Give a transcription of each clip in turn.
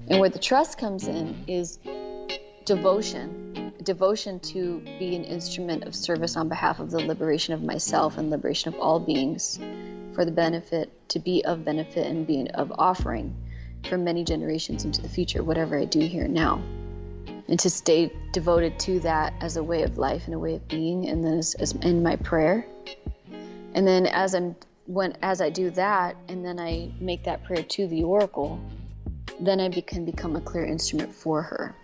And where the trust comes in is devotion to be an instrument of service on behalf of the liberation of myself and liberation of all beings, for the benefit, to be of benefit and be of offering for many generations into the future, whatever I do here and now. And to stay devoted to that as a way of life and a way of being, and then as in my prayer. And then as I do that, and then I make that prayer to the oracle, then I can become a clear instrument for her.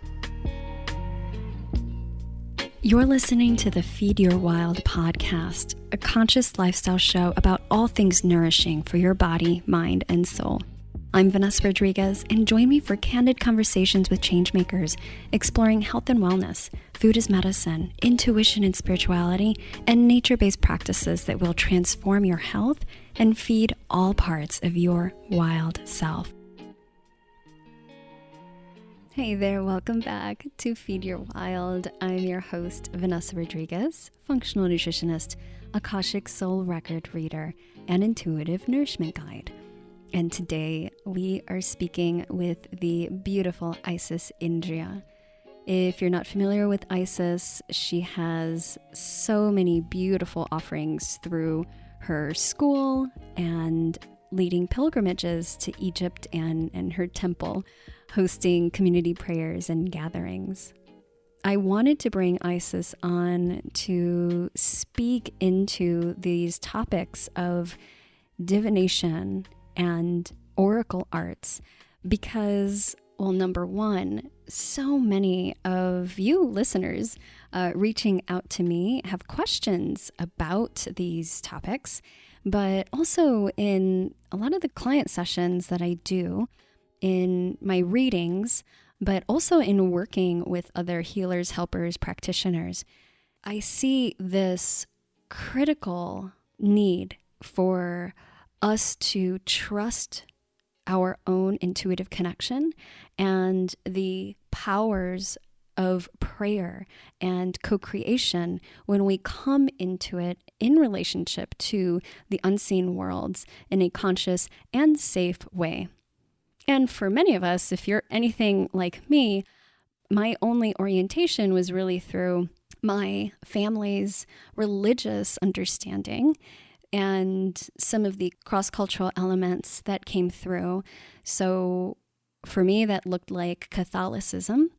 You're listening to the Feed Your Wild podcast, a conscious lifestyle show about all things nourishing for your body, mind, and soul. I'm Vanessa Rodriguez, and join me for candid conversations with changemakers, exploring health and wellness, food as medicine, intuition and spirituality, and nature-based practices that will transform your health and feed all parts of your wild self. Hey there, welcome back to Feed Your Wild. I'm your host, Vanessa Rodriguez, functional nutritionist, Akashic Soul Record reader, and intuitive nourishment guide. And today we are speaking with the beautiful Isis Indriya. If you're not familiar with Isis, she has so many beautiful offerings through her school and leading pilgrimages to Egypt and her temple, hosting community prayers and gatherings. I wanted to bring Isis on to speak into these topics of divination and oracle arts because, well, number one, so many of you listeners reaching out to me have questions about these topics, but also in a lot of the client sessions that I do, in my readings, but also in working with other healers, helpers, practitioners, I see this critical need for us to trust our own intuitive connection and the powers of prayer and co-creation when we come into it in relationship to the unseen worlds in a conscious and safe way. And for many of us, if you're anything like me, my only orientation was really through my family's religious understanding and some of the cross-cultural elements that came through. So for me, that looked like Catholicism,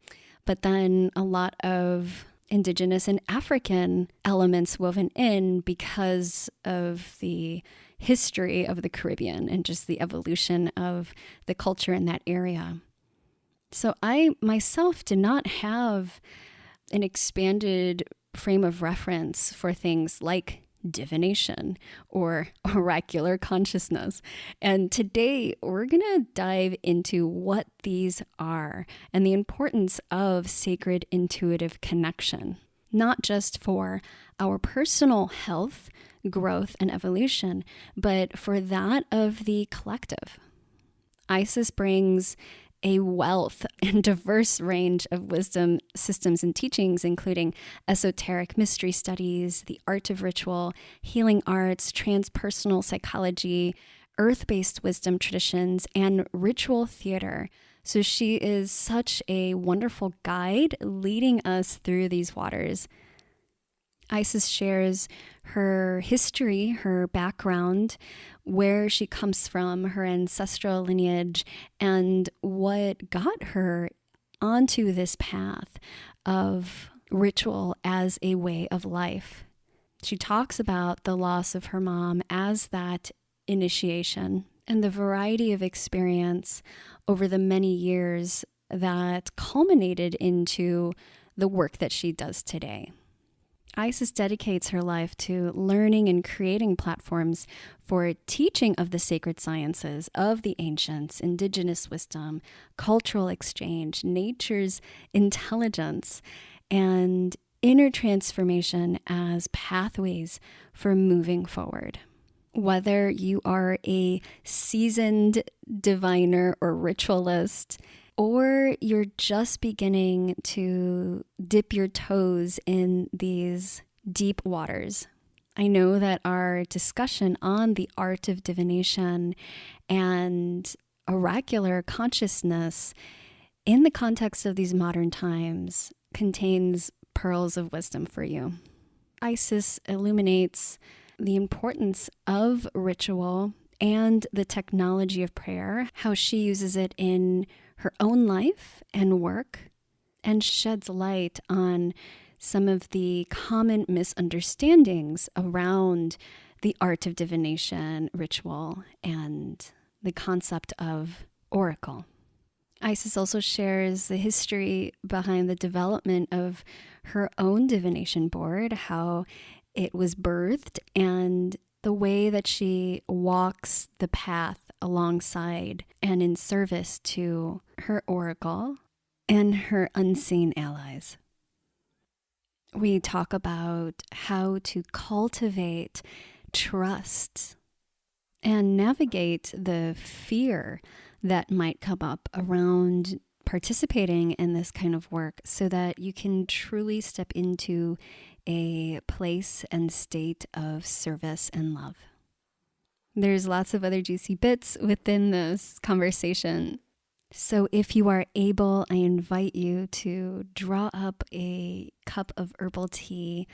but then a lot of Indigenous and African elements woven in because of the history of the Caribbean and just the evolution of the culture in that area. So I myself did not have an expanded frame of reference for things like divination or oracular consciousness. And today we're going to dive into what these are and the importance of sacred intuitive connection, not just for our personal health, growth, and evolution, but for that of the collective. Isis brings a wealth and diverse range of wisdom systems and teachings, including esoteric mystery studies, the art of ritual, healing arts, transpersonal psychology, earth-based wisdom traditions, and ritual theater. So she is such a wonderful guide leading us through these waters. Isis shares her history, her background, where she comes from, her ancestral lineage, and what got her onto this path of ritual as a way of life. She talks about the loss of her mom as that initiation and the variety of experience over the many years that culminated into the work that she does today. Isis dedicates her life to learning and creating platforms for teaching of the sacred sciences of the ancients, indigenous wisdom, cultural exchange, nature's intelligence, and inner transformation as pathways for moving forward. Whether you are a seasoned diviner or ritualist, or you're just beginning to dip your toes in these deep waters, I know that our discussion on the art of divination and oracular consciousness in the context of these modern times, contains pearls of wisdom for you. Isis illuminates the importance of ritual and the technology of prayer, how she uses it in her own life and work, and sheds light on some of the common misunderstandings around the art of divination, ritual, and the concept of oracle. Isis also shares the history behind the development of her own divination board, how it was birthed, and the way that she walks the path alongside and in service to her oracle and her unseen allies. We talk about how to cultivate trust and navigate the fear that might come up around participating in this kind of work so that you can truly step into a place and state of service and love. There's lots of other juicy bits within this conversation. So if you are able, I invite you to draw up a cup of herbal tea,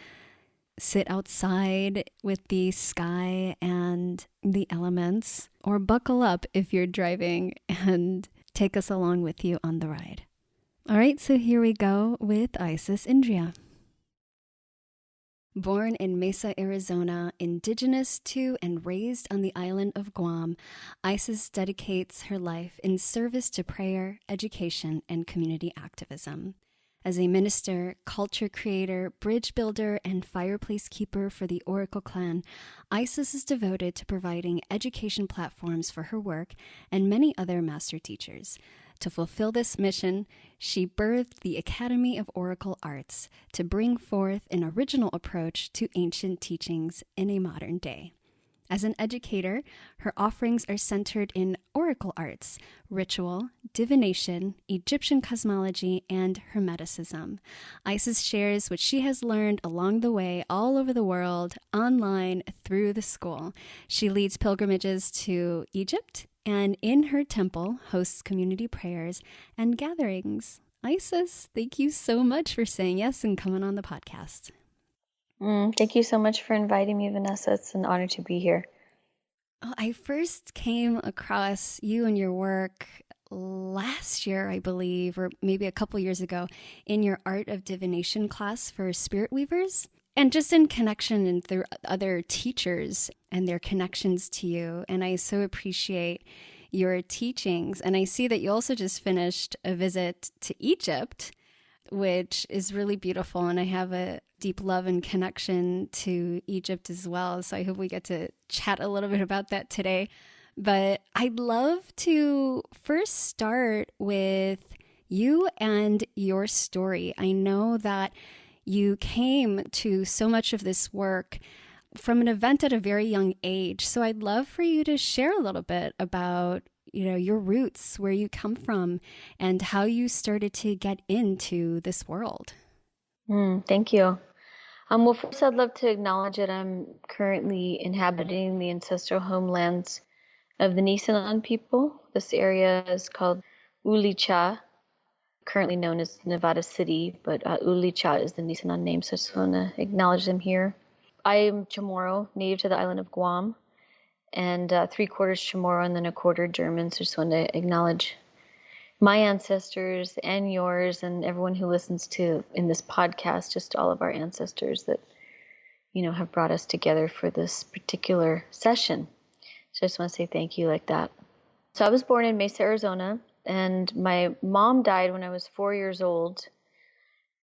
sit outside with the sky and the elements, or buckle up if you're driving and take us along with you on the ride. All right, so here we go with Isis Indriya. Born in Mesa, Arizona, indigenous to and raised on the island of Guam, Isis dedicates her life in service to prayer, education, and community activism. As a minister, culture creator, bridge builder, and fireplace keeper for the Oracle clan, Isis is devoted to providing education platforms for her work and many other master teachers. To fulfill this mission, she birthed the Academy of Oracle Arts to bring forth an original approach to ancient teachings in a modern day. As an educator, her offerings are centered in oracle arts, ritual, divination, Egyptian cosmology, and Hermeticism. Isis shares what she has learned along the way all over the world, online, through the school. She leads pilgrimages to Egypt, and in her temple hosts community prayers and gatherings. Isis, thank you so much for saying yes and coming on the podcast. Thank you so much for inviting me, Vanessa. It's an honor to be here. I first came across you and your work last year, I believe, or maybe a couple years ago, in your Art of Divination class for spirit weavers. And just in connection and through other teachers and their connections to you. And I so appreciate your teachings. And I see that you also just finished a visit to Egypt, which is really beautiful. And I have a deep love and connection to Egypt as well. So I hope we get to chat a little bit about that today. But I'd love to first start with you and your story. I know that you came to so much of this work from an event at a very young age. So I'd love for you to share a little bit about, your roots, where you come from, and how you started to get into this world. Thank you. Well, first I'd love to acknowledge that I'm currently inhabiting the ancestral homelands of the Nisenan people. This area is called Ulicha, currently known as Nevada City, but Ulicha is the Nisenan name, so I just want to acknowledge them here. I am Chamorro, native to the island of Guam, and 3/4 Chamorro and then 1/4 German, so I just want to acknowledge my ancestors and yours and everyone who listens to in this podcast, just all of our ancestors that, have brought us together for this particular session. So I just want to say thank you like that. So I was born in Mesa, Arizona, and my mom died when I was 4 years old.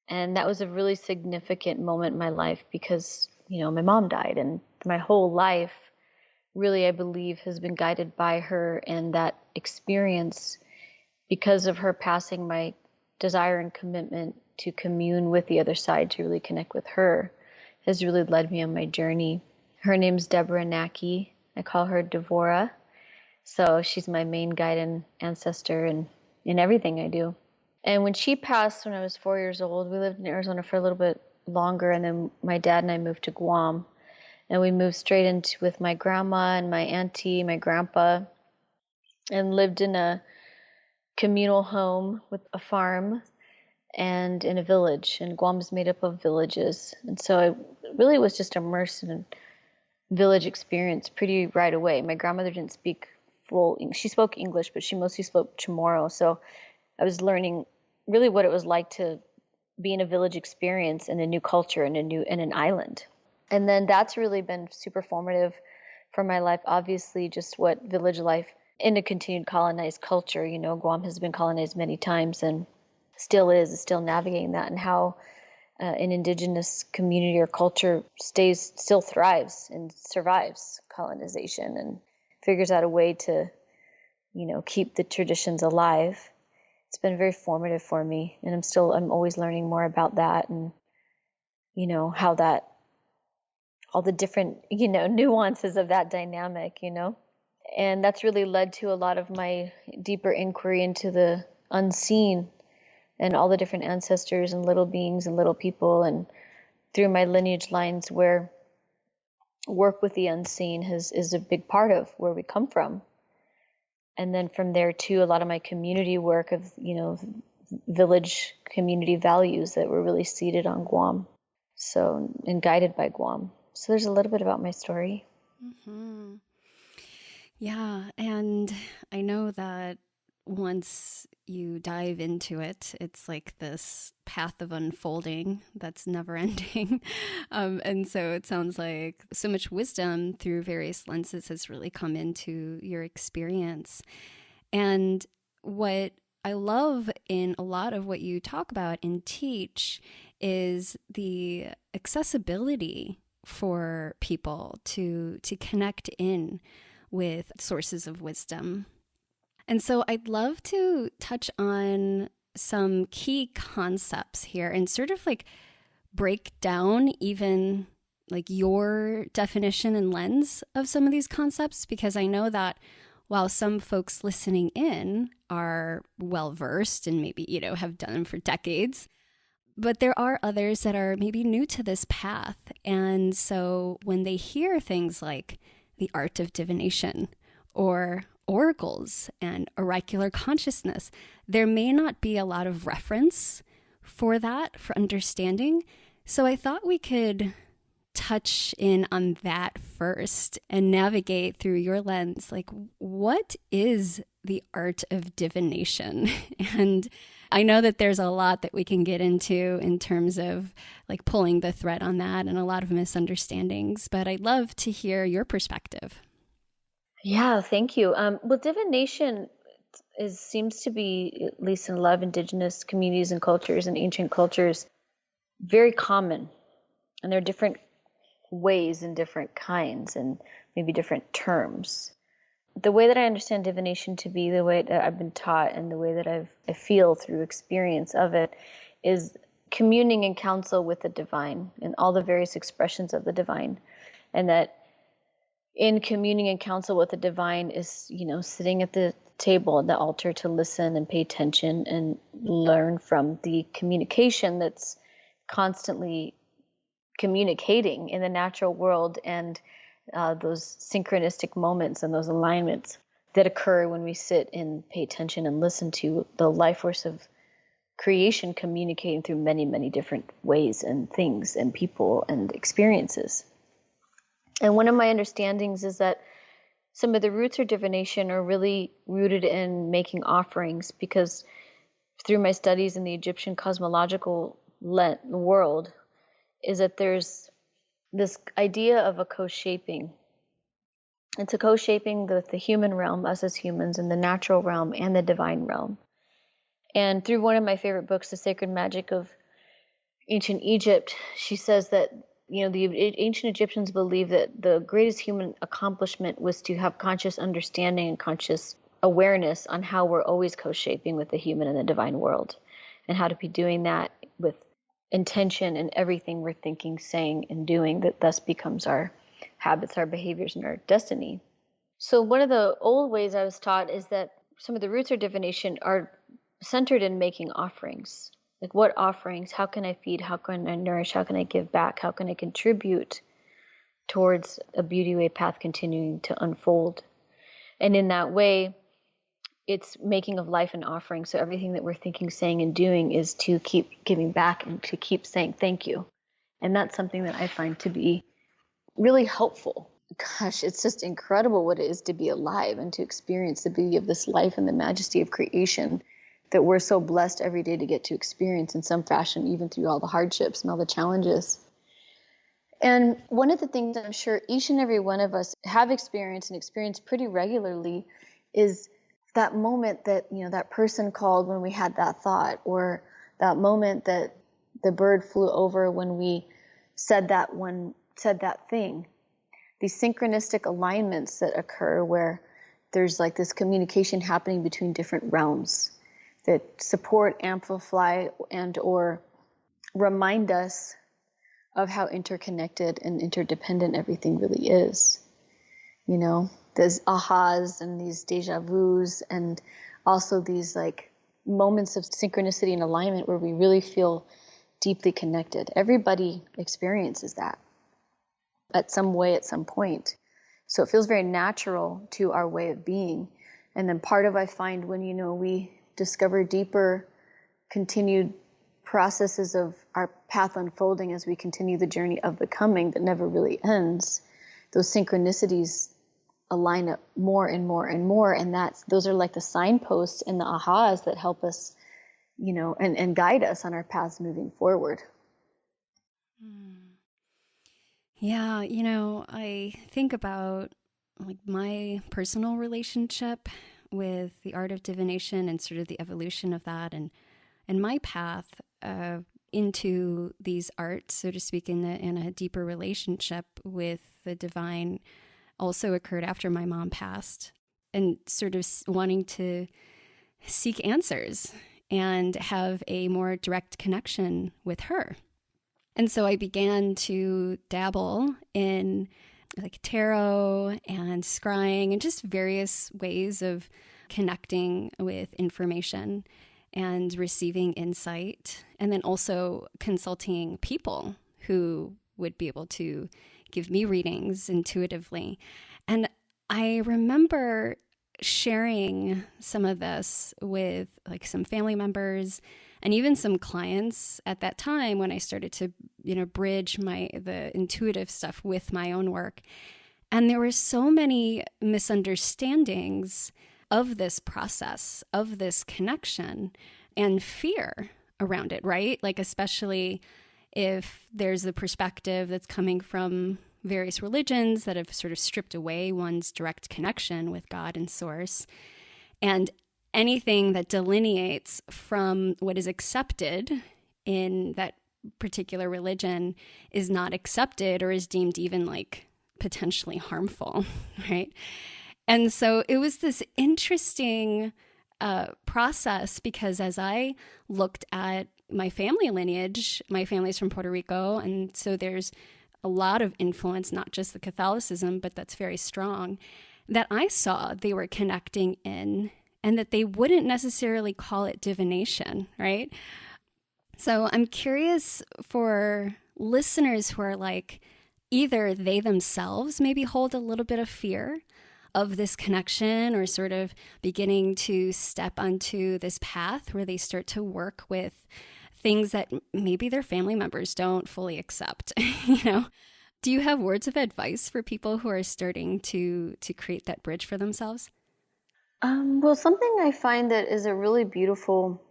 And that was a really significant moment in my life because, my mom died, and my whole life really, I believe, has been guided by her, and that experience, because of her passing, my desire and commitment to commune with the other side, to really connect with her, has really led me on my journey. Her name's Deborah Naki. I call her Devora. So she's my main guide and ancestor in everything I do. And when she passed when I was 4 years old, we lived in Arizona for a little bit longer, and then my dad and I moved to Guam. And we moved straight into with my grandma and my auntie, my grandpa, and lived in a communal home with a farm and in a village. And Guam is made up of villages. And so I really was just immersed in a village experience pretty right away. My grandmother didn't speak she spoke English, but she mostly spoke Chamorro. So I was learning really what it was like to be in a village experience in a new culture in an island. And then that's really been super formative for my life. Obviously, just what village life in a continued colonized culture, Guam has been colonized many times and still navigating that, and how an indigenous community or culture still thrives and survives colonization and figures out a way to, keep the traditions alive. It's been very formative for me, and I'm always learning more about that, and how that, all the different nuances of that dynamic, and that's really led to a lot of my deeper inquiry into the unseen and all the different ancestors and little beings and little people, and through my lineage lines where work with the unseen is a big part of where we come from. And then from there too, a lot of my community work of, village community values that were really seated on Guam. So, and guided by Guam. So there's a little bit about my story. Mm-hmm. Yeah. And I know that once you dive into it, it's like this path of unfolding that's never ending. And so it sounds like so much wisdom through various lenses has really come into your experience. And what I love in a lot of what you talk about and teach is the accessibility for people to connect in with sources of wisdom. And so I'd love to touch on some key concepts here and sort of like break down even like your definition and lens of some of these concepts, because I know that while some folks listening in are well versed and maybe, have done them for decades, but there are others that are maybe new to this path. And so when they hear things like the art of divination or oracles and oracular consciousness, there may not be a lot of reference for that, for understanding. So I thought we could touch in on that first and navigate through your lens. Like, what is the art of divination? And I know that there's a lot that we can get into in terms of like pulling the thread on that and a lot of misunderstandings, but I'd love to hear your perspective. Yeah, thank you. Well, divination seems to be, at least in a lot of indigenous communities and cultures and ancient cultures, very common. And there are different ways and different kinds and maybe different terms. The way that I understand divination to be, the way that I've been taught and the way that I feel through experience of it, is communing in counsel with the divine and all the various expressions of the divine. And that in communing and counsel with the divine is, sitting at the table, at the altar, to listen and pay attention and learn from the communication that's constantly communicating in the natural world, and those synchronistic moments and those alignments that occur when we sit and pay attention and listen to the life force of creation communicating through many, many different ways and things and people and experiences. And one of my understandings is that some of the roots of divination are really rooted in making offerings, because through my studies in the Egyptian cosmological world is that there's this idea of a co-shaping. It's a co-shaping with the human realm, us as humans, and the natural realm and the divine realm. And through one of my favorite books, The Sacred Magic of Ancient Egypt, she says that the ancient Egyptians believed that the greatest human accomplishment was to have conscious understanding and conscious awareness on how we're always co-shaping with the human and the divine world, and how to be doing that with intention in everything we're thinking, saying, and doing, that thus becomes our habits, our behaviors, and our destiny. So one of the old ways I was taught is that some of the roots of divination are centered in making offerings. Like, what offerings? How can I feed? How can I nourish? How can I give back? How can I contribute towards a beauty way path continuing to unfold? And in that way, it's making of life an offering. So everything that we're thinking, saying, and doing is to keep giving back and to keep saying thank you. And that's something that I find to be really helpful. Gosh, it's just incredible what it is to be alive and to experience the beauty of this life and the majesty of creation that we're so blessed every day to get to experience in some fashion, even through all the hardships and all the challenges. And one of the things I'm sure each and every one of us have experienced and experience pretty regularly is that moment that, that person called when we had that thought, or that moment that the bird flew over when we said that thing. These synchronistic alignments that occur where there's like this communication happening between different realms that support, amplify, and or remind us of how interconnected and interdependent everything really is. There's ahas and these deja vus, and also these like moments of synchronicity and alignment where we really feel deeply connected. Everybody experiences that at some way, at some point. So it feels very natural to our way of being. And then part of, I find, when, we discover deeper, continued processes of our path unfolding as we continue the journey of becoming that never really ends, those synchronicities align up more and more and more. And those are like the signposts and the ahas that help us, and guide us on our paths moving forward. Yeah, I think about like my personal relationship with the art of divination and sort of the evolution of that, and my path into these arts, so to speak, in a deeper relationship with the divine also occurred after my mom passed, and sort of wanting to seek answers and have a more direct connection with her. And so I began to dabble in like tarot and scrying and just various ways of connecting with information and receiving insight, and then also consulting people who would be able to give me readings intuitively. And I remember sharing some of this with like some family members and even some clients at that time when I started to, bridge the intuitive stuff with my own work. And there were so many misunderstandings of this process, of this connection, and fear around it, right? Like, especially if there's the perspective that's coming from various religions that have sort of stripped away one's direct connection with God and Source. And anything that delineates from what is accepted in that particular religion is not accepted or is deemed even like potentially harmful, right? And so it was this interesting process, because as I looked at my family lineage, my family's from Puerto Rico, and so there's a lot of influence, not just the Catholicism, but that's very strong, that I saw they were connecting in, and that they wouldn't necessarily call it divination, right? So I'm curious for listeners who are like, either they themselves maybe hold a little bit of fear of this connection, or sort of beginning to step onto this path where they start to work with things that maybe their family members don't fully accept. Do you have words of advice for people who are starting to create that bridge for themselves? Well, something I find that is a really beautiful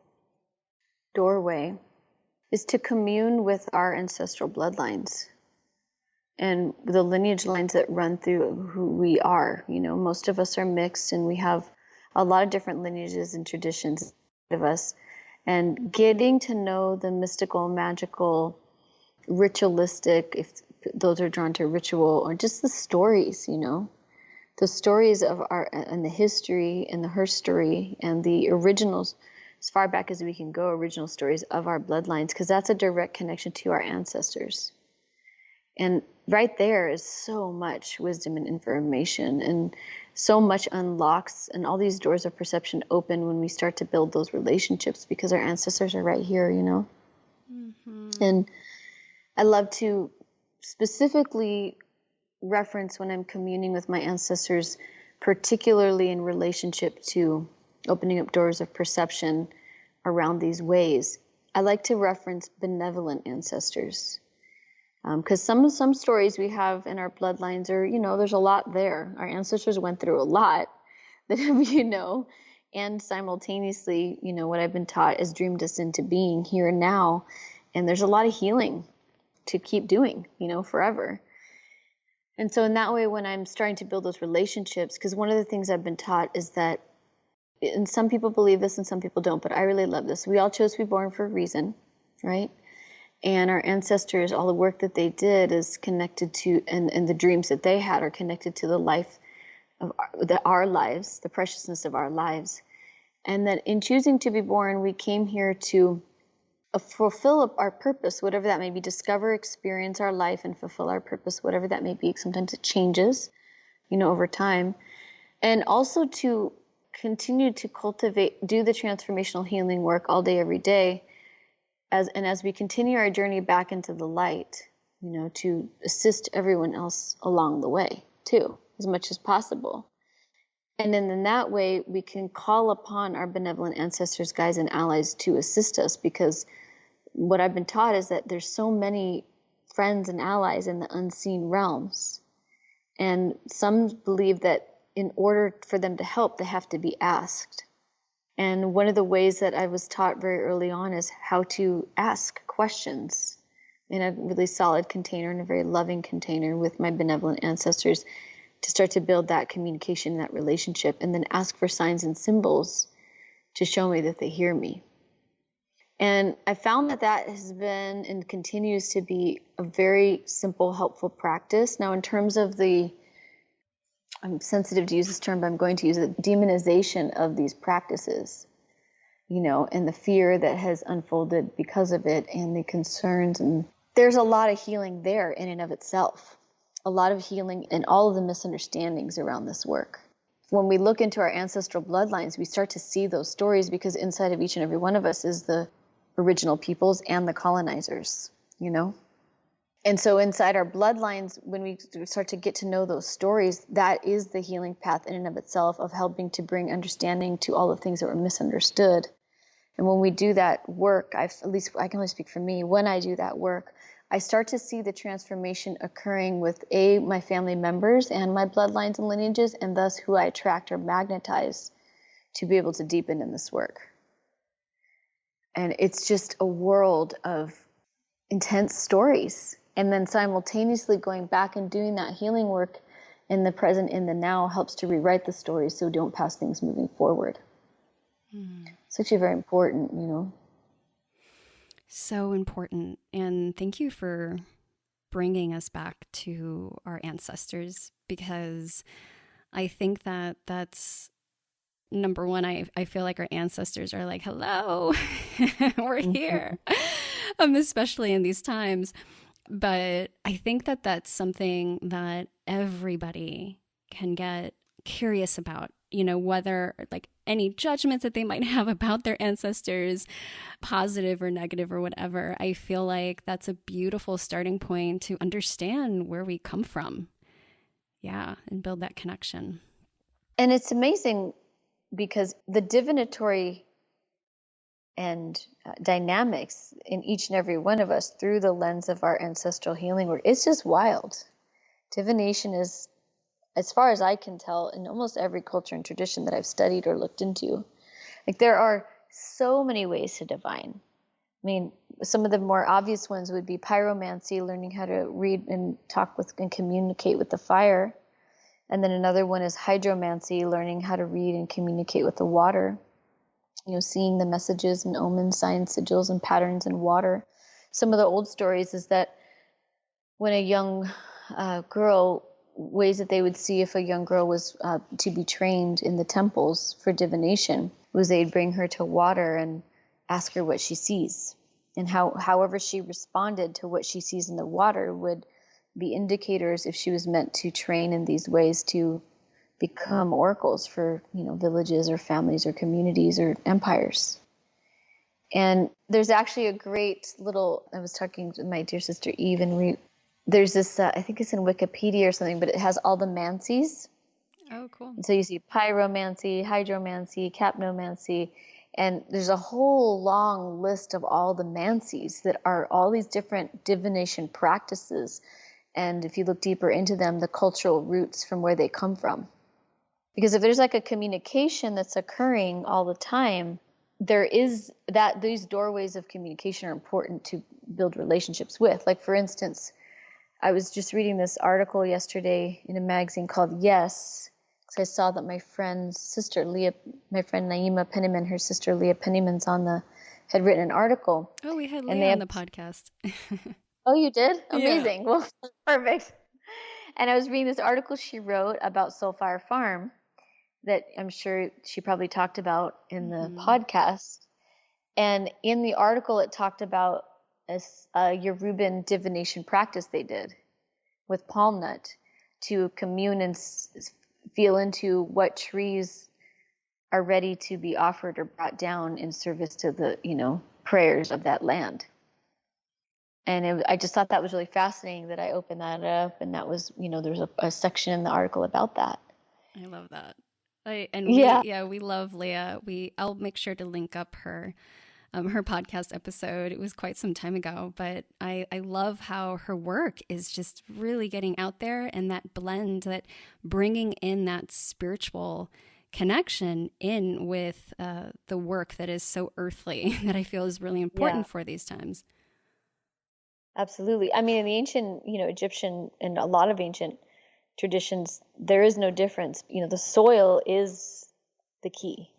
doorway is to commune with our ancestral bloodlines and the lineage lines that run through who we are. Most of us are mixed, and we have a lot of different lineages and traditions of us. And getting to know the mystical, magical, ritualistic, if those are drawn to ritual, or just the stories, the stories of and the history and the herstory and the originals, as far back as we can go, original stories of our bloodlines, because that's a direct connection to our ancestors. And right there is so much wisdom and information, and so much unlocks, and all these doors of perception open when we start to build those relationships, because our ancestors are right here, Mm-hmm. And I love to specifically reference when I'm communing with my ancestors, particularly in relationship to opening up doors of perception around these ways. I like to reference benevolent ancestors. Because some stories we have in our bloodlines are, there's a lot there. Our ancestors went through a lot that, and simultaneously, what I've been taught is dreamed us into being here and now. And there's a lot of healing to keep doing, forever. And so in that way, when I'm starting to build those relationships, because one of the things I've been taught is that, and some people believe this and some people don't, but I really love this. We all chose to be born for a reason, right? And our ancestors, all the work that they did is connected to, and the dreams that they had are connected to the life of our lives, the preciousness of our lives. And that in choosing to be born, we came here to fulfill our purpose, whatever that may be, discover, experience our life, and fulfill our purpose, whatever that may be. Sometimes it changes, over time. And also to continue to cultivate, do the transformational healing work all day, every day, as we continue our journey back into the light, to assist everyone else along the way too, as much as possible. And then in that way, we can call upon our benevolent ancestors, guides, and allies to assist us, because what I've been taught is that there's so many friends and allies in the unseen realms. And some believe that in order for them to help, they have to be asked. And one of the ways that I was taught very early on is how to ask questions in a really solid container, in a very loving container with my benevolent ancestors, to start to build that communication, that relationship, and then ask for signs and symbols to show me that they hear me. And I found that has been and continues to be a very simple, helpful practice. Now, in terms of I'm sensitive to use this term, but I'm going to use it, demonization of these practices, and the fear that has unfolded because of it, and the concerns. And there's a lot of healing there in and of itself, a lot of healing and all of the misunderstandings around this work. When we look into our ancestral bloodlines, we start to see those stories, because inside of each and every one of us is the original peoples and the colonizers, And so inside our bloodlines, when we start to get to know those stories, that is the healing path in and of itself, of helping to bring understanding to all the things that were misunderstood. And when we do that work, at least I can only speak for me, when I do that work, I start to see the transformation occurring with my family members and my bloodlines and lineages, and thus who I attract or magnetize to be able to deepen in this work. And it's just a world of intense stories. And then simultaneously going back and doing that healing work in the present, in the now, helps to rewrite the story so don't pass things moving forward. It's actually very important, So important. And thank you for bringing us back to our ancestors, because I think that's number one. I feel like our ancestors are like, hello, we're here, especially in these times. But I think that's something that everybody can get curious about, whether like any judgments that they might have about their ancestors, positive or negative or whatever. I feel like that's a beautiful starting point to understand where we come from. Yeah, and build that connection. And it's amazing because the divinatory and dynamics in each and every one of us through the lens of our ancestral healing work, it's just wild. Divination is, as far as I can tell, in almost every culture and tradition that I've studied or looked into, like there are so many ways to divine. I mean, some of the more obvious ones would be pyromancy, learning how to read and talk with and communicate with the fire. And then another one is hydromancy, learning how to read and communicate with the water. Seeing the messages and omens, signs, sigils, and patterns in water. Some of the old stories is that when a young girl, ways that they would see if a young girl was to be trained in the temples for divination, was they'd bring her to water and ask her what she sees. And however she responded to what she sees in the water would be indicators if she was meant to train in these ways to become oracles for, villages or families or communities or empires. And there's actually a great I was talking to my dear sister Eve, and there's this, I think it's in Wikipedia or something, but it has all the mancies. Oh, cool. And so you see pyromancy, hydromancy, capnomancy, and there's a whole long list of all the mancies that are all these different divination practices. And if you look deeper into them, the cultural roots from where they come from. Because if there's like a communication that's occurring all the time, there is that these doorways of communication are important to build relationships with. Like, for instance, I was just reading this article yesterday in a magazine called Yes, because I saw that my friend Naima Penniman, her sister Leah Penniman's had written an article. Oh, we had And Leah on the podcast. Oh, you did? Yeah. Amazing. Well, perfect. And I was reading this article she wrote about Soulfire Farm that I'm sure she probably talked about in the podcast. And in the article, it talked about a Yoruban divination practice they did with palm nut to commune and feel into what trees are ready to be offered or brought down in service to the, prayers of that land. And I just thought that was really fascinating that I opened that up. And that was, there's a section in the article about that. I love that. We love Leah. I'll make sure to link up her podcast episode. It was quite some time ago, but I love how her work is just really getting out there, and that blend, that bringing in that spiritual connection in with the work that is so earthly that I feel is really important for these times. Absolutely. I mean, in the ancient, Egyptian and a lot of ancient traditions, there is no difference. The soil is the key.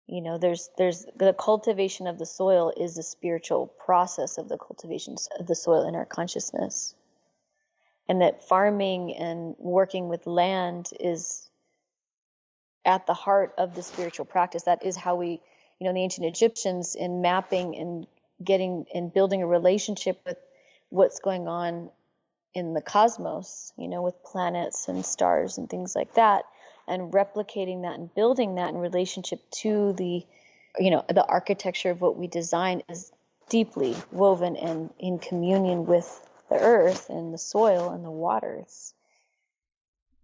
There's the cultivation of the soil is the spiritual process of the cultivation of the soil in our consciousness. And that farming and working with land is at the heart of the spiritual practice. That is how we, the ancient Egyptians, in mapping and getting and building a relationship with what's going on in the cosmos, with planets and stars and things like that, and replicating that and building that in relationship to the architecture of what we design is deeply woven and in communion with the earth and the soil and the water.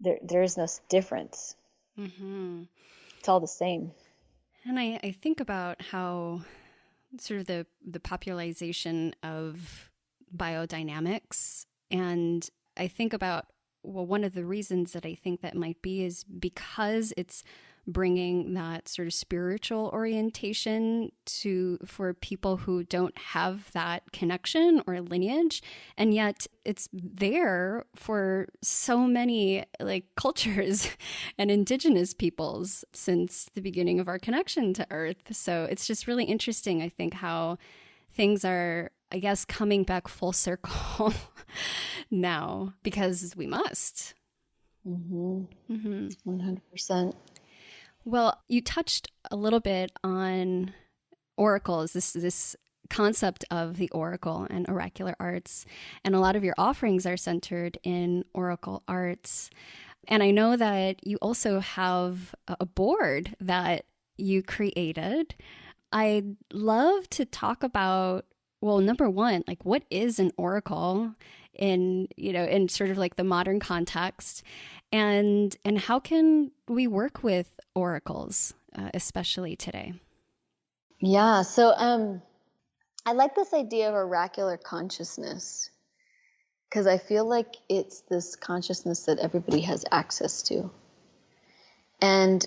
There is no difference. Mm-hmm. It's all the same. And I think about how sort of the popularization of biodynamics, and I think about, well, one of the reasons that I think that might be is because it's bringing that sort of spiritual orientation for people who don't have that connection or lineage, and yet it's there for so many cultures and indigenous peoples since the beginning of our connection to Earth. So it's just really interesting, I think, how things are, I guess, coming back full circle now, because we must. 100%. Well, you touched a little bit on oracles, this concept of the oracle and oracular arts, and a lot of your offerings are centered in oracle arts. And I know that you also have a board that you created. I'd love to talk about, well, number one, what is an oracle in sort of the modern context, and how can we work with oracles, especially today? Yeah. So I like this idea of oracular consciousness, because I feel like it's this consciousness that everybody has access to. And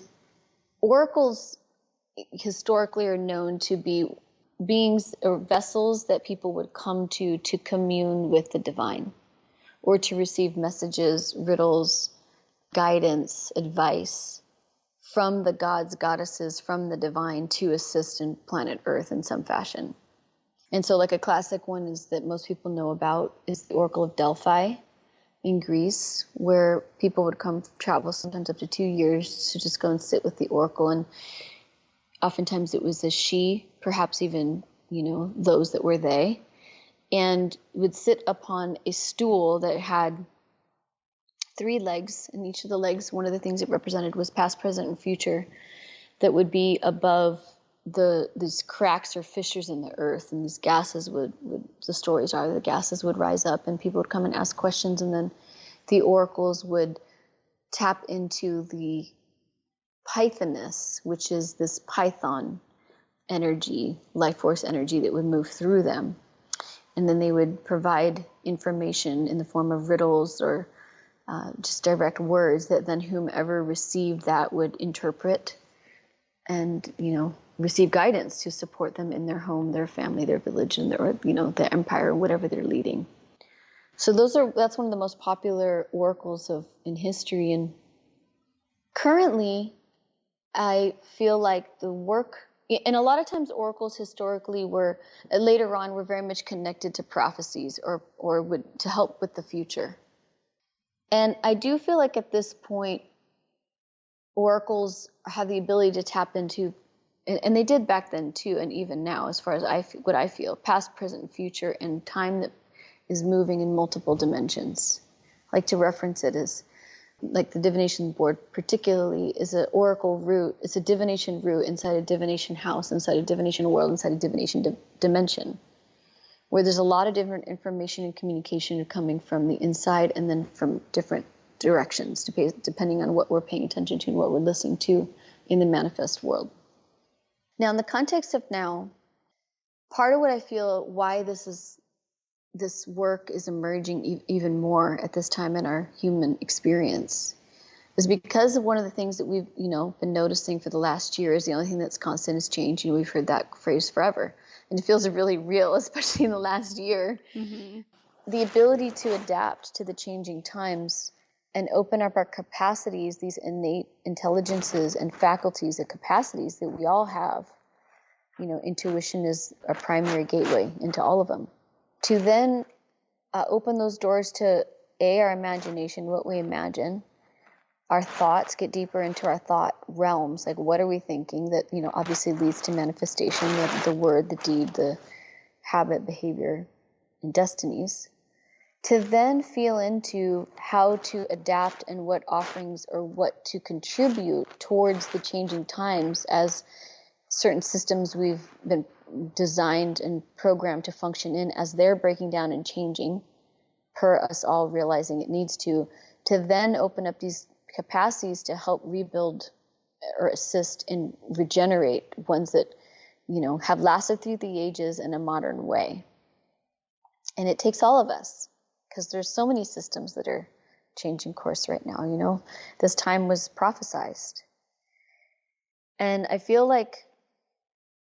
oracles historically are known to be beings or vessels that people would come to commune with the divine, or to receive messages, riddles, guidance, advice from the gods, goddesses, from the divine, to assist in planet Earth in some fashion. And so a classic one is that most people know about is the Oracle of Delphi in Greece, where people would travel sometimes up to 2 years to just go and sit with the oracle. And oftentimes it was a she, perhaps even, those that were they, and would sit upon a stool that had 3 legs, and each of the legs, one of the things it represented was past, present, and future, that would be above these cracks or fissures in the earth, and these gases the stories are the gases would rise up, and people would come and ask questions, and then the oracles would tap into the Pythoness, which is this Python energy, life force energy that would move through them. And then they would provide information in the form of riddles or just direct words that then whomever received that would interpret and, receive guidance to support them in their home, their family, their village, and their, the empire, whatever they're leading. So that's one of the most popular oracles in history. And currently, I feel like the work, and a lot of times oracles historically later on were very much connected to prophecies or would to help with the future. And I do feel like at this point, oracles have the ability to tap into, and they did back then too, and even now, as far as what I feel, past, present, future, and time that is moving in multiple dimensions. I like to reference it as, like the divination board particularly is an oracle root. It's a divination root inside a divination house, inside a divination world, inside a divination dimension, where there's a lot of different information and communication coming from the inside and then from different directions, depending on what we're paying attention to and what we're listening to in the manifest world. Now, in the context of now, part of what I feel why this work is emerging even more at this time in our human experience is because of one of the things that we've, been noticing for the last year is the only thing that's constant is change. We've heard that phrase forever, and it feels really real, especially in the last year. Mm-hmm. The ability to adapt to the changing times and open up our capacities, these innate intelligences and faculties and capacities that we all have. Intuition is a primary gateway into all of them. To then open those doors to our imagination, what we imagine, our thoughts, get deeper into our thought realms, like what are we thinking that, obviously leads to manifestation, the word, the deed, the habit, behavior, and destinies. To then feel into how to adapt and what offerings or what to contribute towards the changing times as certain systems we've been designed and programmed to function in as they're breaking down and changing per us all realizing it needs to then open up these capacities to help rebuild or assist and regenerate ones that, have lasted through the ages in a modern way. And it takes all of us because there's so many systems that are changing course right now, this time was prophesized. And I feel like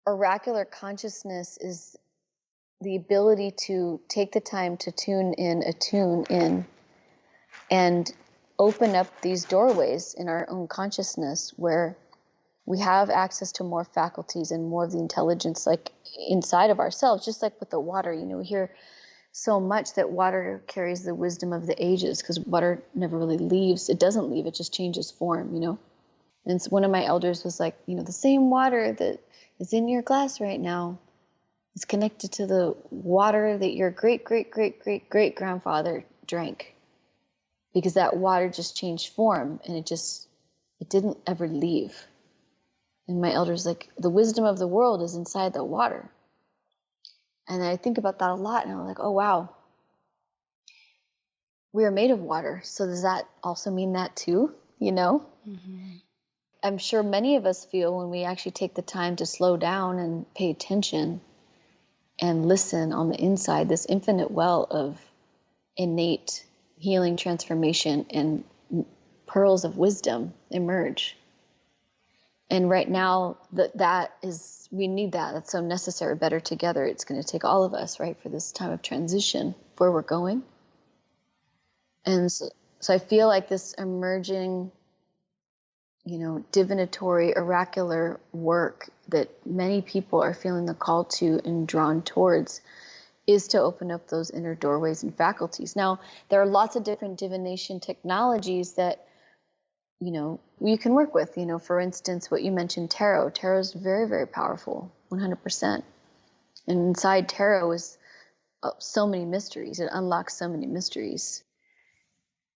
oracular consciousness is the ability to take the time to attune in, and open up these doorways in our own consciousness where we have access to more faculties and more of the intelligence like inside of ourselves, just like with the water. We hear so much that water carries the wisdom of the ages because water never really leaves. It doesn't leave, it just changes form, And one of my elders was like, the same water that is in your glass right now is connected to the water that your great-great-great-great-great-grandfather drank. Because that water just changed form and it didn't ever leave. And my elder's like, the wisdom of the world is inside the water. And I think about that a lot and I'm like, oh wow. We are made of water. So does that also mean that too? Mm-hmm. I'm sure many of us feel when we actually take the time to slow down and pay attention and listen on the inside, this infinite well of innate healing, transformation, and pearls of wisdom emerge. And right now, we need that. That's so necessary. Better together. It's going to take all of us, right, for this time of transition, where we're going. And so I feel like this emerging divinatory, oracular work that many people are feeling the call to and drawn towards is to open up those inner doorways and faculties. Now, there are lots of different divination technologies that, you can work with. For instance, what you mentioned, tarot. Tarot is very, very powerful, 100%. And inside tarot is so many mysteries. It unlocks so many mysteries.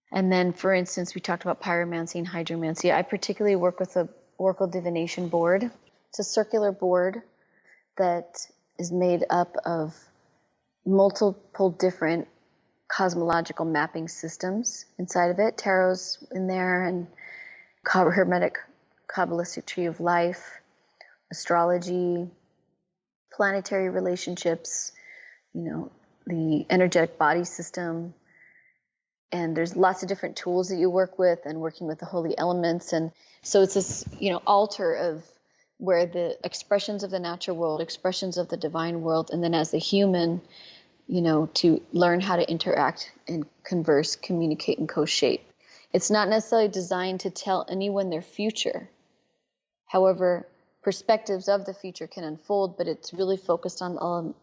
And then, for instance, we talked about pyromancy and hydromancy. I particularly work with the Oracle Divination board. It's a circular board that is made up of multiple different cosmological mapping systems inside of it. Tarot's in there, and Hermetic Kabbalistic tree of life, astrology, planetary relationships, the energetic body system. And there's lots of different tools that you work with, and working with the holy elements. And so it's this, altar of where the expressions of the natural world, expressions of the divine world, and then as the human, to learn how to interact and converse, communicate, and co-shape. It's not necessarily designed to tell anyone their future. However, perspectives of the future can unfold, but it's really focused on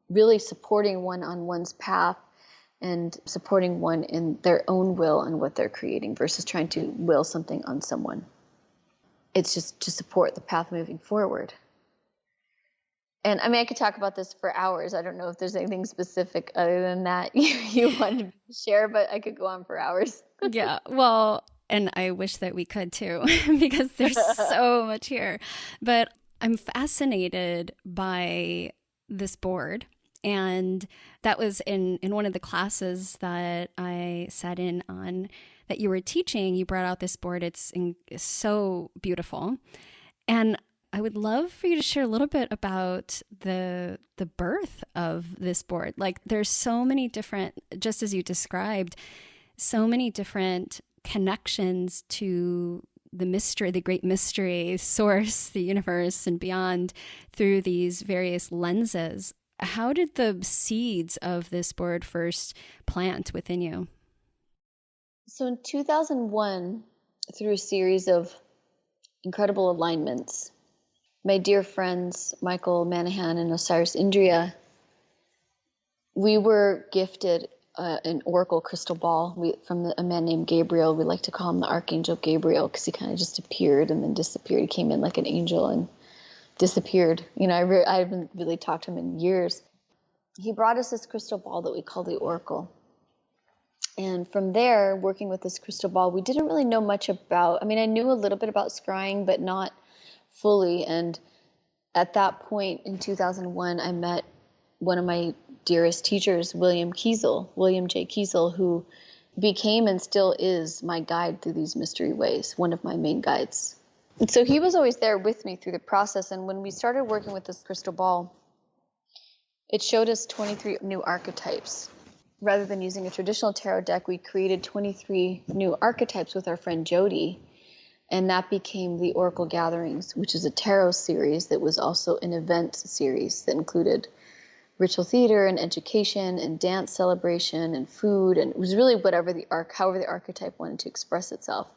really supporting one on one's path and supporting one in their own will and what they're creating versus trying to will something on someone. It's just to support the path moving forward. And I mean, I could talk about this for hours. I don't know if there's anything specific other than that you wanted to share, but I could go on for hours. Yeah, well, and I wish that we could too, because there's so much here. But I'm fascinated by this board. And that was in one of the classes that I sat in on that you were teaching. You brought out this board. It's so beautiful. And I would love for you to share a little bit about the birth of this board. Like, there's so many different, just as you described, so many different connections to the mystery, the great mystery, source, the universe, and beyond through these various lenses. How did the seeds of this board first plant within you? So in 2001, through a series of incredible alignments, my dear friends, Michael Manahan and Isis Indriya, we were gifted an oracle crystal ball from a man named Gabriel. We like to call him the Archangel Gabriel because he kind of just appeared and then disappeared. He came in like an angel and disappeared. I haven't really talked to him in years. He brought us this crystal ball that we call the oracle. And from there, working with this crystal ball, we didn't really know much about, I knew a little bit about scrying, but not fully. And at that point in 2001, I met one of my dearest teachers, William J. Kiesel, who became and still is my guide through these mystery ways, one of my main guides. And so he was always there with me through the process. And when we started working with this crystal ball, it showed us 23 new archetypes. Rather than using a traditional tarot deck, we created 23 new archetypes with our friend Jody. And that became the Oracle Gatherings, which is a tarot series that was also an event series that included ritual theater and education and dance celebration and food. And it was really however the archetype wanted to express itself.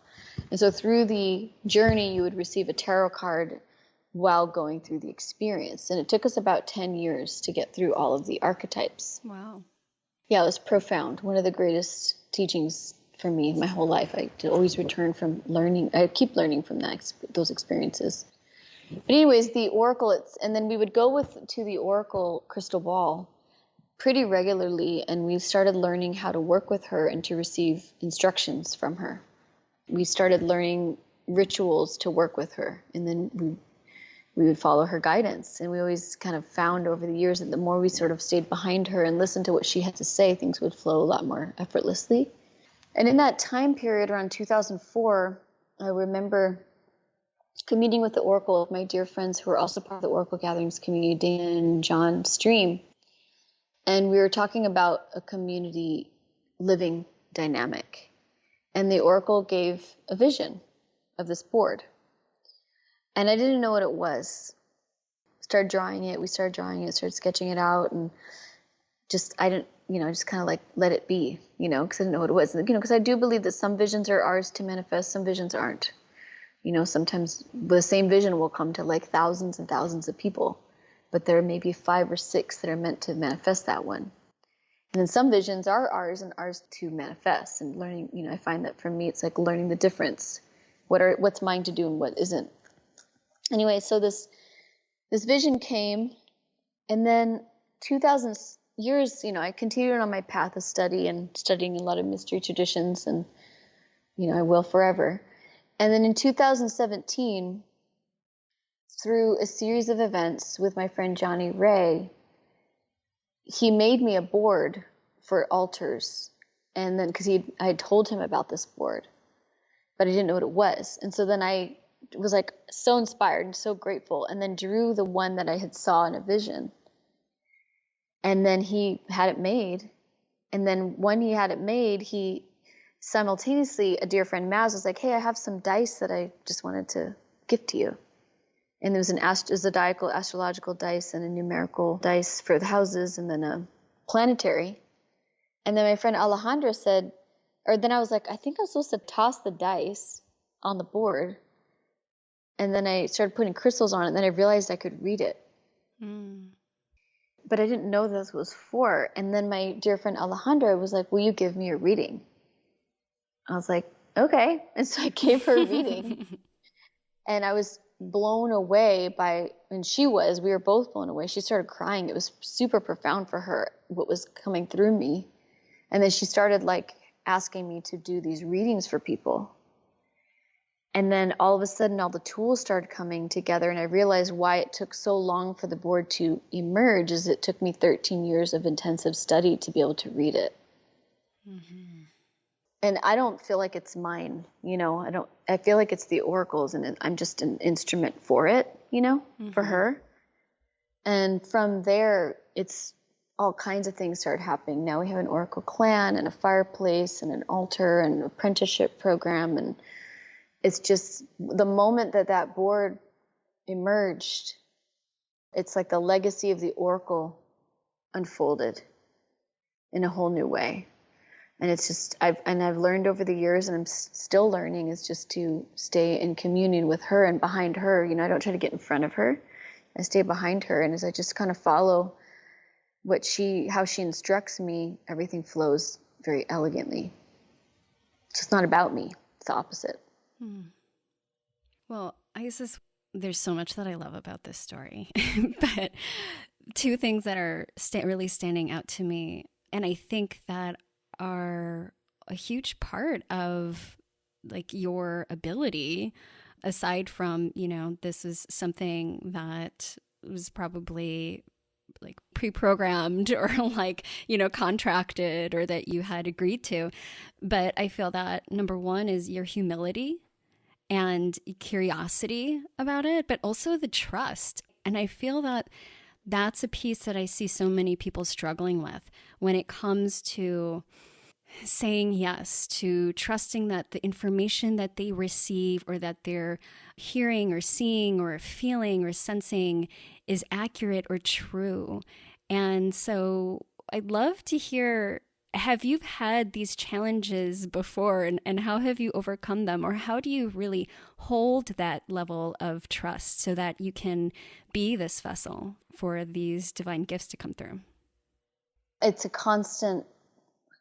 And so through the journey, you would receive a tarot card while going through the experience. And it took us about 10 years to get through all of the archetypes. Wow. Yeah, it was profound. One of the greatest teachings for me my whole life. I always return from learning. I keep learning from those experiences. But anyways, the oracle, and then we would go to the oracle crystal ball pretty regularly, and we started learning how to work with her and to receive instructions from her. We started learning rituals to work with her, and then we would follow her guidance. And we always kind of found over the years that the more we sort of stayed behind her and listened to what she had to say, things would flow a lot more effortlessly. And in that time period, around 2004, I remember meeting with the Oracle of my dear friends who are also part of the Oracle Gatherings community, Dana and John Stream. And we were talking about a community living dynamic. And the Oracle gave a vision of this board. And I didn't know what it was. Started drawing it, started sketching it out, and just kind of like let it be, because I didn't know what it was. Because I do believe that some visions are ours to manifest, some visions aren't. Sometimes the same vision will come to like thousands and thousands of people, but there may be 5 or 6 that are meant to manifest that one. And then some visions are ours and ours to manifest. And learning, I find that for me, it's like learning the difference. What's mine to do and what isn't. Anyway, so this vision came, and then 2000 years, I continued on my path of studying a lot of mystery traditions, and, I will forever. And then in 2017, through a series of events with my friend Johnny Ray, he made me a board for altars. And then, because I had told him about this board, but I didn't know what it was. And so then I was like so inspired and so grateful, and then drew the one that I had saw in a vision. And then he had it made. And then when he had it made, he simultaneously, a dear friend, Maz, was like, hey, I have some dice that I just wanted to gift to you. And there was a zodiacal astrological dice and a numerical dice for the houses, and then a planetary. And then my friend Alejandra said, or then I was like, I think I'm supposed to toss the dice on the board. And then I started putting crystals on it, and then I realized I could read it. But I didn't know this was for. And then my dear friend Alejandra was like, will you give me a reading? I was like, okay. And so I gave her a reading. And I was blown away we were both blown away. She started crying. It was super profound for her, what was coming through me. And then she started like asking me to do these readings for people. And then all of a sudden, all the tools started coming together. And I realized why it took so long for the board to emerge is it took me 13 years of intensive study to be able to read it. Mm-hmm. And I don't feel like it's mine, I feel like it's the oracles, and I'm just an instrument for it, mm-hmm. for her. And from there, it's all kinds of things started happening. Now we have an oracle clan and a fireplace and an altar and an apprenticeship program. And it's just the moment that board emerged, it's like the legacy of the oracle unfolded in a whole new way. And it's just, I've learned over the years, and I'm still learning, is just to stay in communion with her and behind her. I don't try to get in front of her. I stay behind her. And as I just kind of follow how she instructs me, everything flows very elegantly. It's just not about me. It's the opposite. Well, Isis, there's so much that I love about this story, but two things that are really standing out to me, and I think that are a huge part of like your ability, aside from, this is something that was probably like pre-programmed or like, contracted, or that you had agreed to. But I feel that number one is your humility and curiosity about it, but also the trust. And I feel that that's a piece that I see so many people struggling with when it comes to saying yes, to trusting that the information that they receive or that they're hearing or seeing or feeling or sensing is accurate or true. And so I'd love to hear, have you had these challenges before, and how have you overcome them? Or how do you really hold that level of trust so that you can be this vessel for these divine gifts to come through? It's a constant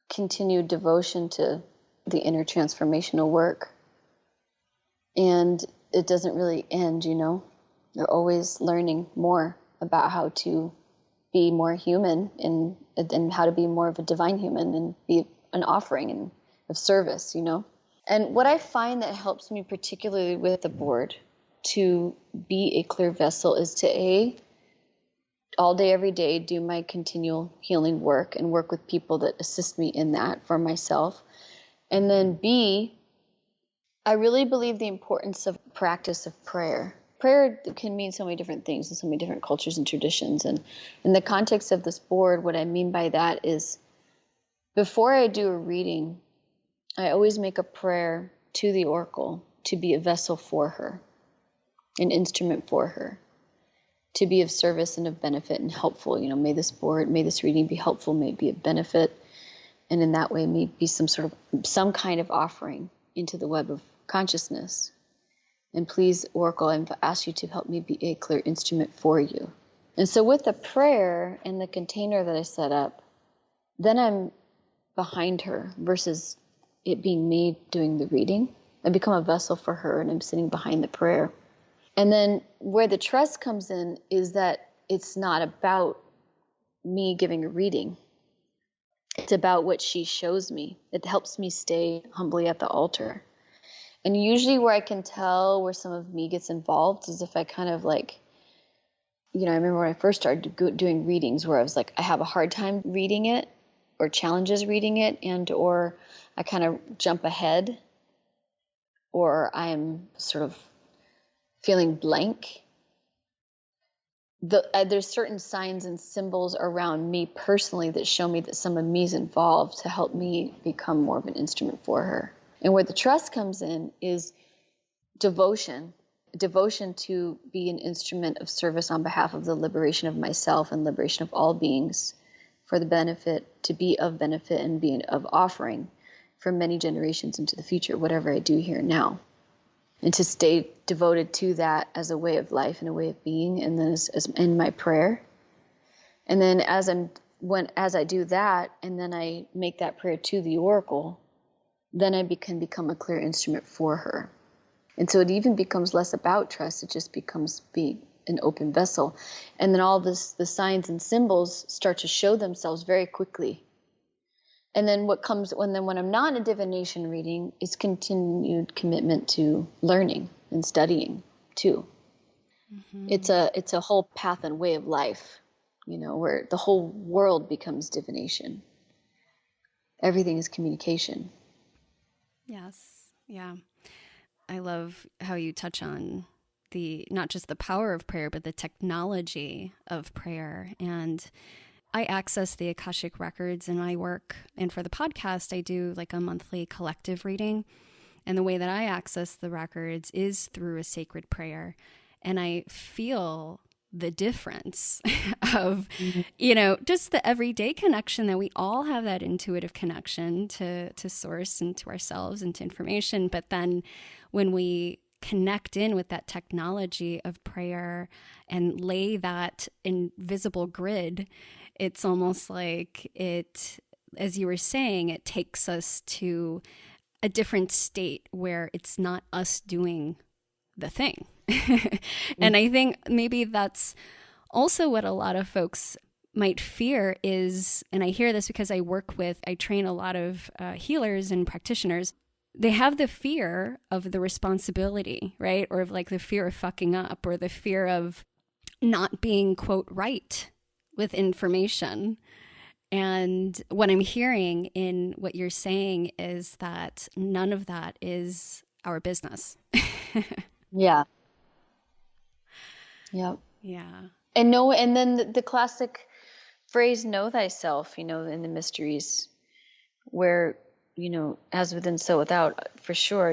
continued devotion to the inner transformational work. And it doesn't really end, You're always learning more about how to be more human and how to be more of a divine human and be an offering of service, And what I find that helps me particularly with the board to be a clear vessel is to all day, every day, do my continual healing work and work with people that assist me in that for myself. And then B, I really believe the importance of practice of prayer. Prayer can mean so many different things in so many different cultures and traditions. And in the context of this board, what I mean by that is before I do a reading, I always make a prayer to the oracle to be a vessel for her, an instrument for her, to be of service and of benefit and helpful. May this reading be helpful, may it be of benefit. And in that way, may be some kind of offering into the web of consciousness. And please, Oracle, I ask you to help me be a clear instrument for you. And so with the prayer and the container that I set up, then I'm behind her versus it being me doing the reading. I become a vessel for her, and I'm sitting behind the prayer. And then where the trust comes in is that it's not about me giving a reading. It's about what she shows me. It helps me stay humbly at the altar. And usually where I can tell where some of me gets involved is if I kind of I remember when I first started doing readings where I was like, I have a hard time reading it. or challenges reading it, and or I kind of jump ahead, or I'm sort of feeling blank, there's certain signs and symbols around me personally that show me that some of me is involved to help me become more of an instrument for her. And where the trust comes in is devotion to be an instrument of service on behalf of the liberation of myself and liberation of all beings, for the benefit, to be of benefit and be of offering for many generations into the future, whatever I do here now. And to stay devoted to that as a way of life and a way of being, and then as in my prayer. And then as I do that, and then I make that prayer to the oracle, then I can become a clear instrument for her. And so it even becomes less about trust. It just becomes being an open vessel. And then all the signs and symbols start to show themselves very quickly. And then what comes when I'm not in a divination reading is continued commitment to learning and studying too. Mm-hmm. It's a whole path and way of life, where the whole world becomes divination. Everything is communication. Yes. Yeah. I love how you touch on not just the power of prayer, but the technology of prayer. And I access the Akashic records in my work. And for the podcast, I do like a monthly collective reading. And the way that I access the records is through a sacred prayer. And I feel the difference of, just the everyday connection that we all have, that intuitive connection to source and to ourselves and to information. But then when we connect in with that technology of prayer and lay that invisible grid, it's almost like as you were saying, it takes us to a different state where it's not us doing the thing. And I think maybe that's also what a lot of folks might fear is, and I hear this because I train a lot of healers and practitioners. They have the fear of the responsibility, right? Or of like the fear of fucking up, or the fear of not being, quote, right with information. And what I'm hearing in what you're saying is that none of that is our business. Yeah. Yep. Yeah. And then the classic phrase, know thyself, in the mysteries, where, as within, so without, for sure,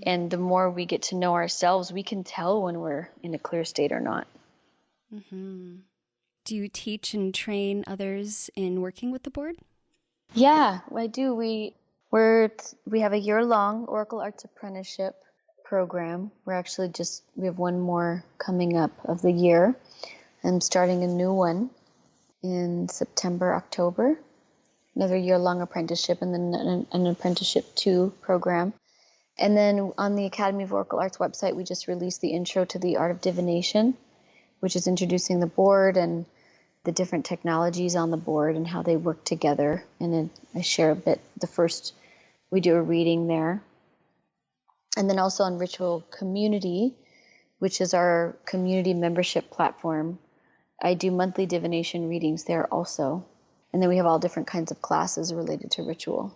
And the more we get to know ourselves, we can tell when we're in a clear state or not. Mm-hmm. Do you teach and train others in working with the board? Yeah, I do. We have a year-long Oracle Arts Apprenticeship program. We have one more coming up of the year. I'm starting a new one in September, October. Another year-long apprenticeship, and then an apprenticeship 2 program. And then on the Academy of Oracle Arts website, we just released the Intro to the Art of Divination, which is introducing the board and the different technologies on the board and how they work together. And then I share a bit. We do a reading there. And then also on Ritual Community, which is our community membership platform, I do monthly divination readings there also. And then we have all different kinds of classes related to ritual.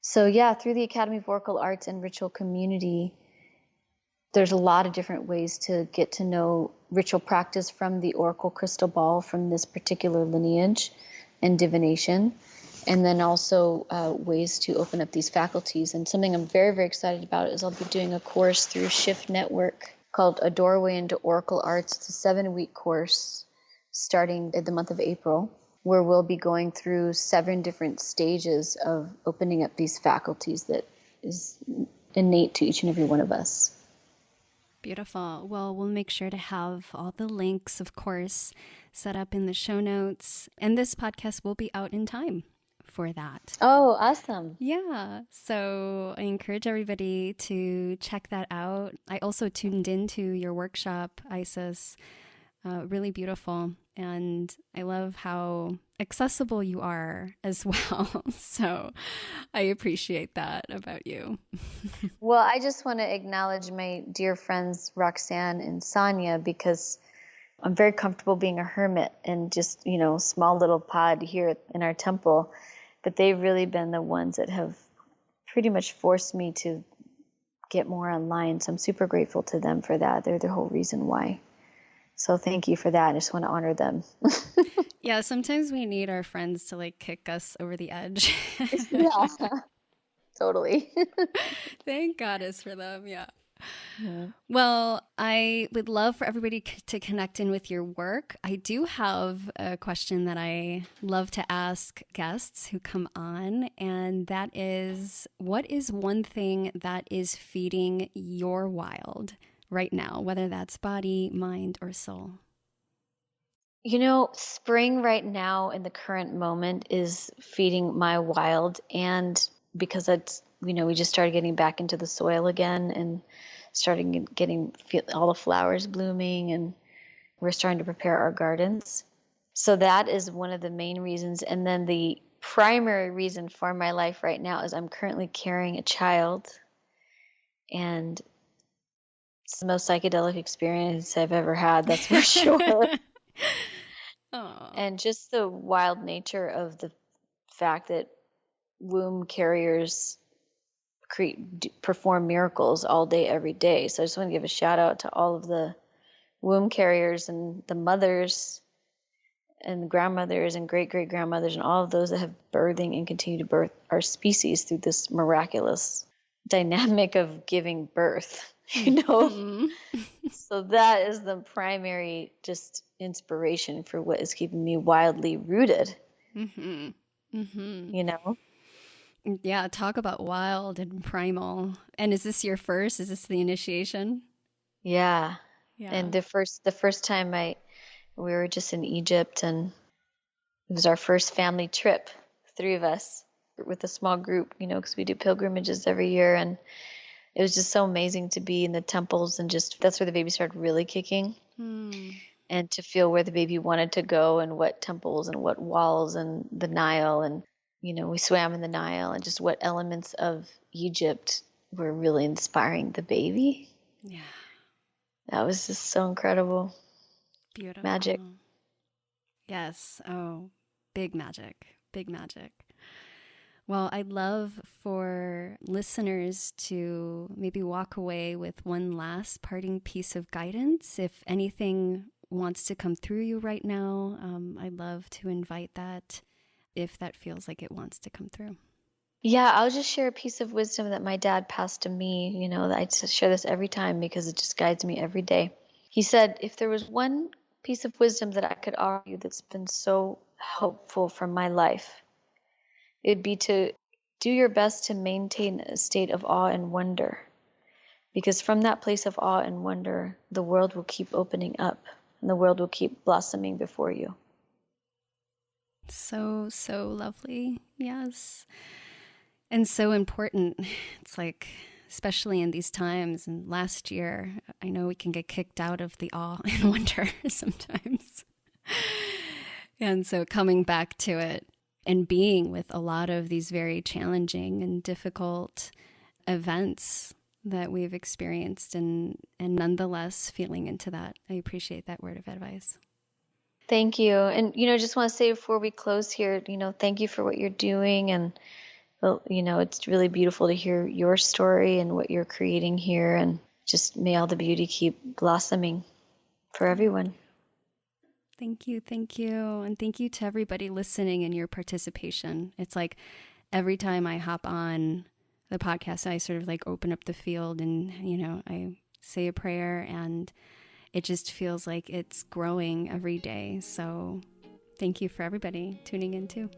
So yeah, through the Academy of Oracle Arts and Ritual Community, there's a lot of different ways to get to know ritual practice from the Oracle crystal ball, from this particular lineage and divination. And then also ways to open up these faculties. And something I'm very, very excited about is I'll be doing a course through Shift Network called A Doorway into Oracle Arts. It's a 7-week course starting in the month of April, where we'll be going through 7 different stages of opening up these faculties that is innate to each and every one of us. Beautiful. Well, we'll make sure to have all the links, of course, set up in the show notes. And this podcast will be out in time for that. Oh, awesome. Yeah. So I encourage everybody to check that out. I also tuned into your workshop, Isis. Really beautiful. And I love how accessible you are as well. So I appreciate that about you. Well, I just want to acknowledge my dear friends, Roxanne and Sonia, because I'm very comfortable being a hermit and just, small little pod here in our temple. But they've really been the ones that have pretty much forced me to get more online. So I'm super grateful to them for that. They're the whole reason why. So thank you for that. I just want to honor them. Yeah, sometimes we need our friends to like kick us over the edge. Yeah, totally. Thank goddess for them. Yeah. Mhm. Well, I would love for everybody to connect in with your work. I do have a question that I love to ask guests who come on, and that is, what is one thing that is feeding your wild right now, whether that's body, mind, or soul? Spring right now in the current moment is feeding my wild, and because we just started getting back into the soil again and starting getting all the flowers blooming, and we're starting to prepare our gardens. So that is one of the main reasons. And then the primary reason for my life right now is I'm currently carrying a child, and it's the most psychedelic experience I've ever had, that's for sure. Aw. And just the wild nature of the fact that womb carriers perform miracles all day, every day. So I just want to give a shout out to all of the womb carriers and the mothers and the grandmothers and great great grandmothers and all of those that have birthing and continue to birth our species through this miraculous dynamic of giving birth. Mhm. So that is the primary just inspiration for what is keeping me wildly rooted. Mhm. Mhm. you know Yeah, talk about wild and primal. And is this your first? Is this the initiation? yeah. Yeah. And the first time we were just in Egypt, and it was our first family trip, three of us with a small group, because we do pilgrimages every year. And it was just so amazing to be in the temples, and just that's where the baby started really kicking, Hmm. and to feel where the baby wanted to go and what temples and what walls and the Nile. And we swam in the Nile, and just what elements of Egypt were really inspiring the baby. Yeah. That was just so incredible. Beautiful. Magic. Yes. Oh, big magic. Big magic. Well, I'd love for listeners to maybe walk away with one last parting piece of guidance. If anything wants to come through you right now, I'd love to invite that if that feels like it wants to come through. Yeah, I'll just share a piece of wisdom that my dad passed to me. That I just share this every time because it just guides me every day. He said, if there was one piece of wisdom that I could offer you that's been so helpful for my life, it'd be to do your best to maintain a state of awe and wonder. Because from that place of awe and wonder, the world will keep opening up and the world will keep blossoming before you. So, so lovely. Yes. And so important. It's like, especially in these times, and last year, I know we can get kicked out of the awe and wonder sometimes. And so coming back to it and being with a lot of these very challenging and difficult events that we've experienced, and nonetheless feeling into that. I appreciate that word of advice. Thank you. And, just want to say before we close here, thank you for what you're doing. And, it's really beautiful to hear your story and what you're creating here. And just may all the beauty keep blossoming for everyone. Thank you. Thank you. And thank you to everybody listening and your participation. It's like every time I hop on the podcast, I sort of like open up the field and, I say a prayer, and it just feels like it's growing every day. So thank you for everybody tuning in too.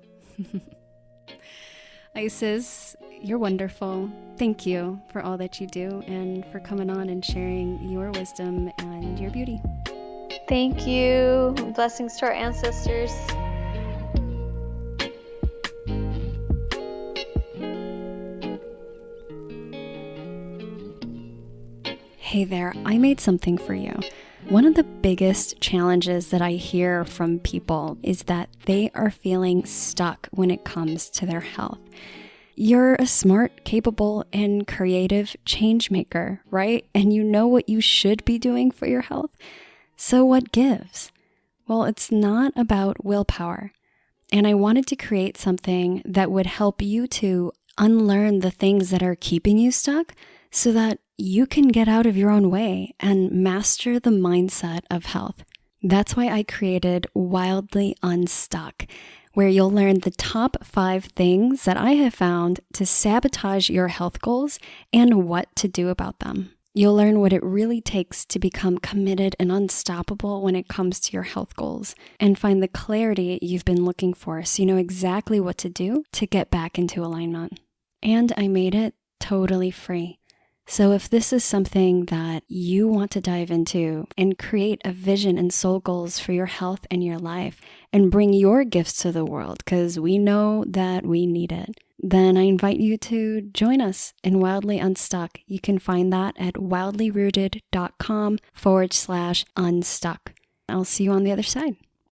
Isis, you're wonderful. Thank you for all that you do and for coming on and sharing your wisdom and your beauty. Thank you. Blessings to our ancestors. Hey there, I made something for you. One of the biggest challenges that I hear from people is that they are feeling stuck when it comes to their health. You're a smart, capable, and creative change maker, right? And you know what you should be doing for your health. So what gives? Well, it's not about willpower. And I wanted to create something that would help you to unlearn the things that are keeping you stuck so that you can get out of your own way and master the mindset of health. That's why I created Wildly Unstuck, where you'll learn the top 5 things that I have found to sabotage your health goals and what to do about them. You'll learn what it really takes to become committed and unstoppable when it comes to your health goals and find the clarity you've been looking for so you know exactly what to do to get back into alignment. And I made it totally free. So if this is something that you want to dive into and create a vision and soul goals for your health and your life and bring your gifts to the world, because we know that we need it, then I invite you to join us in Wildly Unstuck. You can find that at wildlyrooted.com/unstuck. I'll see you on the other side.